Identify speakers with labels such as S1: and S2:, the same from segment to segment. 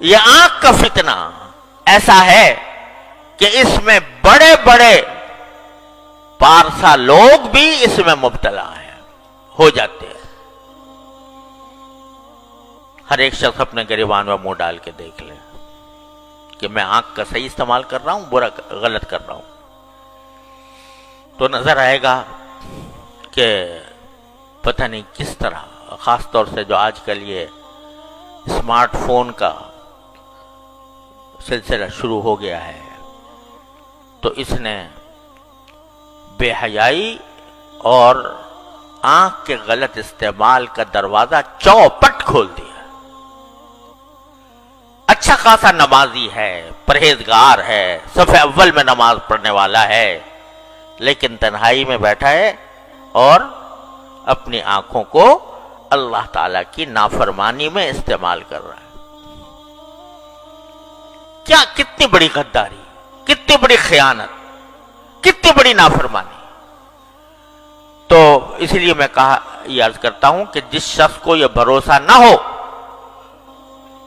S1: یہ آنکھ کا فتنہ ایسا ہے کہ اس میں بڑے بڑے پارسا لوگ بھی اس میں مبتلا ہیں، ہو جاتے ہیں۔ ہر ایک شخص اپنے گریبان میں منہ ڈال کے دیکھ لے کہ میں آنکھ کا صحیح استعمال کر رہا ہوں، برا غلط کر رہا ہوں، تو نظر آئے گا کہ پتہ نہیں کس طرح، خاص طور سے جو آج کل یہ اسمارٹ فون کا سلسلہ شروع ہو گیا ہے، تو اس نے بے حیائی اور آنکھ کے غلط استعمال کا دروازہ چوپٹ کھول دیا۔ اچھا خاصا نمازی ہے، پرہیزگار ہے، صف اول میں نماز پڑھنے والا ہے، لیکن تنہائی میں بیٹھا ہے اور اپنی آنکھوں کو اللہ تعالی کی نافرمانی میں استعمال کر رہا ہے۔ کیا کتنی بڑی غداری، کتنی بڑی خیانت، کتنی بڑی نافرمانی۔ تو اس لیے میں یہ عرض کرتا ہوں کہ جس شخص کو یہ بھروسہ نہ ہو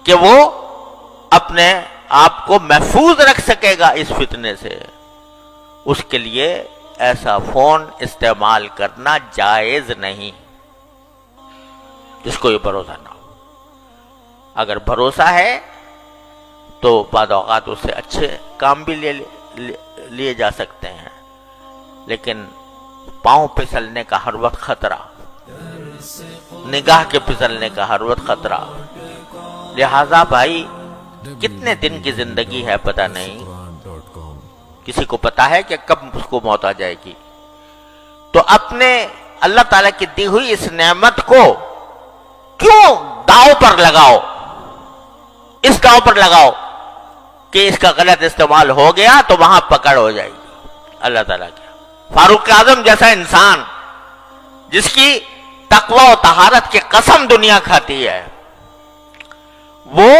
S1: کہ وہ اپنے آپ کو محفوظ رکھ سکے گا اس فتنے سے، اس کے لیے ایسا فون استعمال کرنا جائز نہیں، جس کو یہ بھروسہ نہ ہو۔ اگر بھروسہ ہے تو بعض اوقات اس سے اچھے کام بھی لیے جا سکتے ہیں، لیکن پاؤں پھسلنے کا ہر وقت خطرہ، نگاہ کے پھسلنے کا ہر وقت خطرہ۔ لہذا بھائی کتنے دن کی زندگی ہے پتہ نہیں، کسی کو پتا ہے کہ کب اس کو موت آ جائے گی، تو اپنے اللہ تعالیٰ کی دی ہوئی اس نعمت کو کیوں داؤ پر لگاؤ، اس داؤ پر لگاؤ کہ اس کا غلط استعمال ہو گیا تو وہاں پکڑ ہو جائے گی اللہ تعالیٰ کی۔ فاروق اعظم جیسا انسان جس کی تقوی و طہارت کی قسم دنیا کھاتی ہے، وہ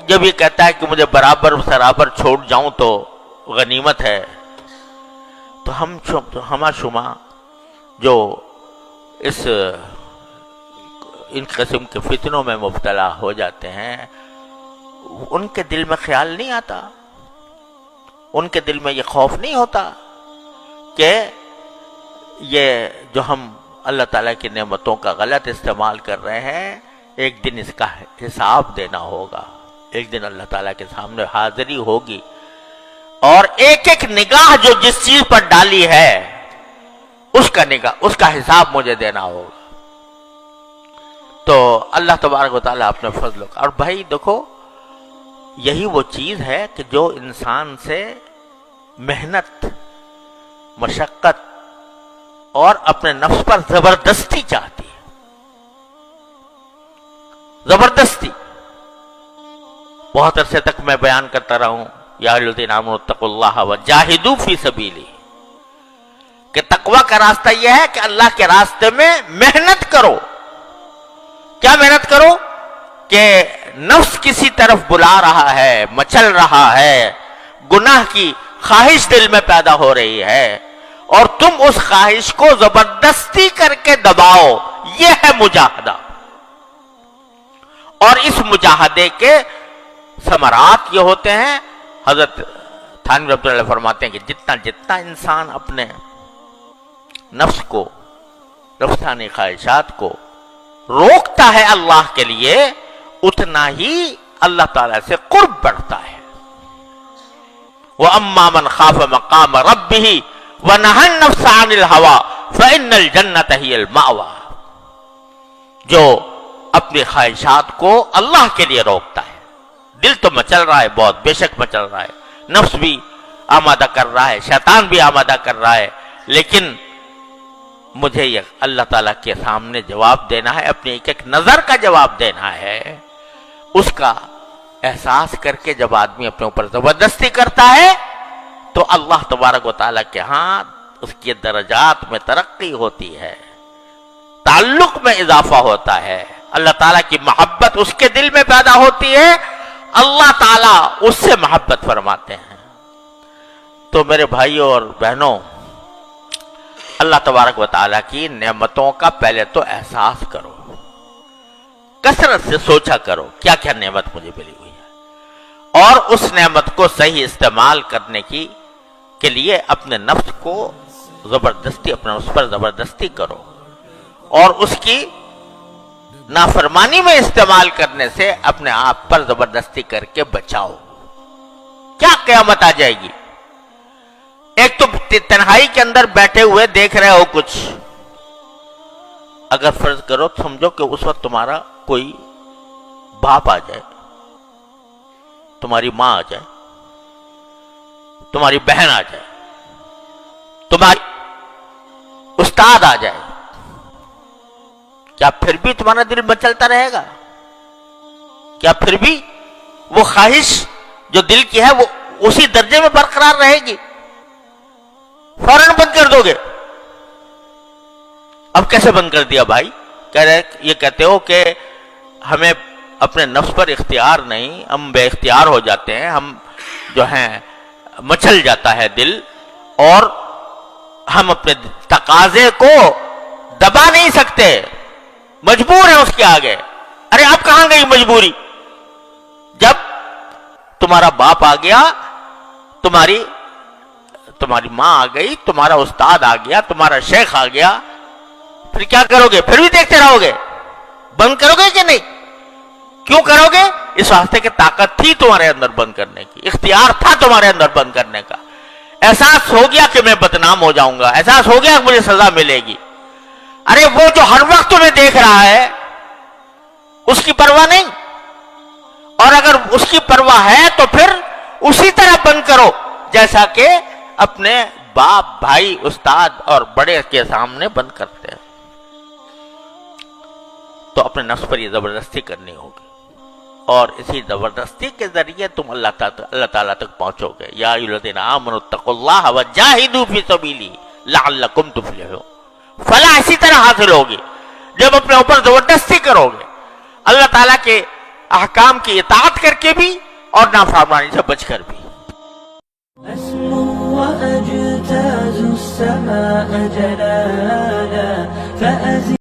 S1: جب یہ کہتا ہے کہ مجھے برابر سرابر چھوڑ جاؤں تو غنیمت ہے، تو ہما شما جو ان قسم کے فتنوں میں مبتلا ہو جاتے ہیں، ان کے دل میں خیال نہیں آتا، ان کے دل میں یہ خوف نہیں ہوتا کہ یہ جو ہم اللہ تعالیٰ کی نعمتوں کا غلط استعمال کر رہے ہیں، ایک دن اس کا حساب دینا ہوگا، ایک دن اللہ تعالیٰ کے سامنے حاضری ہوگی، اور ایک ایک نگاہ جو جس چیز پر ڈالی ہے اس کا حساب مجھے دینا ہوگا۔ تو اللہ تبارک و تعالیٰ اپنے فضل کا، اور بھائی دیکھو یہی وہ چیز ہے کہ جو انسان سے محنت، مشقت اور اپنے نفس پر زبردستی چاہتی ہے، زبردستی۔ بہت عرصے تک میں بیان کرتا رہا ہوں، یا ایھا الذین آمنوا اتقوا اللہ وجاہدوا فی سبیلہ، کہ تقوی کا راستہ یہ ہے کہ اللہ کے راستے میں محنت کرو۔ کیا محنت کرو؟ کہ نفس کسی طرف بلا رہا ہے، مچل رہا ہے، گناہ کی خواہش دل میں پیدا ہو رہی ہے، اور تم اس خواہش کو زبردستی کر کے دباؤ، یہ ہے مجاہدہ۔ اور اس مجاہدے کے ثمرات یہ ہوتے ہیں، حضرت تھانوی رحمۃ اللہ فرماتے ہیں کہ جتنا انسان اپنے نفس کو، نفسانی خواہشات کو روکتا ہے اللہ کے لیے، اتنا ہی اللہ تعالیٰ سے قرب بڑھتا ہے۔ وَأَمَّا مَنْ خَافَ مَقَامَ رَبِّهِ وَنَهَى النَّفْسَ عَنِ الْهَوَىٰ فَإِنَّ الْجَنَّةَ هِيَ الْمَأْوَىٰ، جو اپنی خواہشات کو اللہ کے لیے روکتا ہے، دل تو مچل رہا ہے، بہت بے شک مچل رہا ہے، نفس بھی آمادہ کر رہا ہے، شیطان بھی آمادہ کر رہا ہے، لیکن مجھے یہ اللہ تعالیٰ کے سامنے جواب دینا ہے، اپنی ایک ایک نظر کا جواب دینا ہے، اس کا احساس کر کے جب آدمی اپنے اوپر زبردستی کرتا ہے تو اللہ تبارک و تعالیٰ کے ہاں اس کے درجات میں ترقی ہوتی ہے، تعلق میں اضافہ ہوتا ہے، اللہ تعالیٰ کی محبت اس کے دل میں پیدا ہوتی ہے، اللہ تعالیٰ اس سے محبت فرماتے ہیں۔ تو میرے بھائیوں اور بہنوں، اللہ تبارک و تعالیٰ کی نعمتوں کا پہلے تو احساس کرو، کثرت سے سوچا کرو کیا کیا نعمت مجھے ملی ہوئی ہے، اور اس نعمت کو صحیح استعمال کرنے کے لیے اپنے نفس کو زبردستی، اپنے اس پر زبردستی کرو، اور اس کی نافرمانی میں استعمال کرنے سے اپنے آپ پر زبردستی کر کے بچاؤ۔ کیا قیامت آ جائے گی؟ ایک تو تنہائی کے اندر بیٹھے ہوئے دیکھ رہے ہو کچھ، اگر فرض کرو سمجھو کہ اس وقت تمہارا کوئی باپ آ جائے، تمہاری ماں آ جائے، تمہاری بہن آ جائے، تمہاری استاد آ جائے، کیا پھر بھی تمہارا دل مچلتا رہے گا؟ کیا پھر بھی وہ خواہش جو دل کی ہے وہ اسی درجے میں برقرار رہے گی؟ فوراً بند کر دو گے۔ اب کیسے بند کر دیا بھائی؟ یہ کہتے ہو کہ ہمیں اپنے نفس پر اختیار نہیں، ہم بے اختیار ہو جاتے ہیں، ہم جو ہیں مچل جاتا ہے دل، اور ہم اپنے تقاضے کو دبا نہیں سکتے، مجبور ہیں اس کے آگے۔ ارے آپ کہاں گئی مجبوری؟ جب تمہارا باپ آ گیا، تمہاری ماں آ گئی، تمہارا استاد آ گیا، تمہارا شیخ آ گیا، پھر کیا کرو گے؟ پھر بھی دیکھتے رہو گے؟ بند کرو گے کہ نہیں؟ کیوں کرو گے؟ اس واسطے کہ طاقت تھی تمہارے اندر بند کرنے کی، اختیار تھا تمہارے اندر بند کرنے کا، احساس ہو گیا کہ میں بدنام ہو جاؤں گا، احساس ہو گیا کہ مجھے سزا ملے گی۔ ارے وہ جو ہر وقت تمہیں دیکھ رہا ہے اس کی پرواہ نہیں، اور اگر اس کی پرواہ ہے تو پھر اسی طرح بند کرو جیسا کہ اپنے باپ، بھائی، استاد اور بڑے کے سامنے بند کرتے ہیں۔ تو اپنے نفس پر یہ زبردستی کرنی ہوگی، اور اسی زبردستی کے ذریعے تم اللہ تعالیٰ تک پہنچو گے۔ یا ایھا الذین آمنوا اتقوا اللہ وجاہدوا فی سبیلہ لعلکم تفلحون۔ فلاح اسی طرح حاصل ہوگی جب اپنے اوپر زبردستی کرو گے، اللہ تعالیٰ کے احکام کی اطاعت کر کے بھی اور نافرمانی سے بچ کر بھی۔
S2: أسمو وأجتاز السماء جلالا